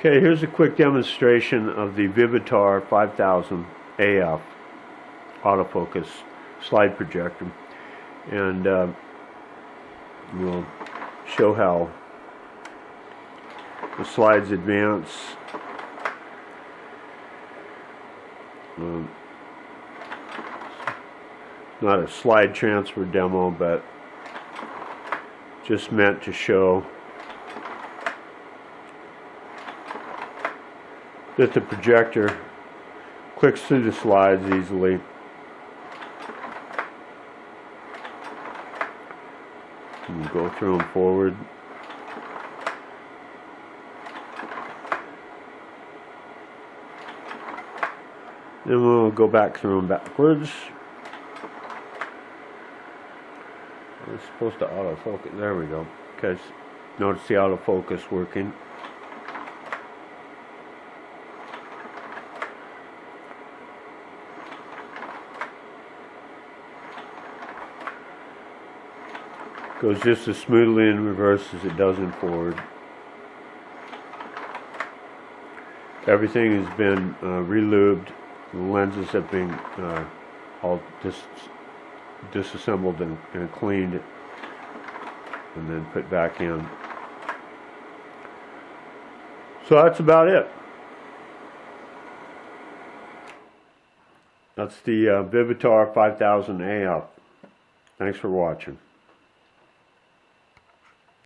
Okay, here's a quick demonstration of the Vivitar 5000 AF autofocus slide projector, and we'll show how the slides advance. Not a slide transfer demo, but just meant to show that the projector clicks through the slides easily. And go through them forward. Then we'll go back through them backwards. It's supposed to autofocus. There we go. Okay, notice the autofocus working. Goes just as smoothly in reverse as it does in forward. Everything has been relubed. The lenses have been all disassembled and cleaned and then put back in. So that's about it. That's the Vivitar 5000 AF. Thanks for watching.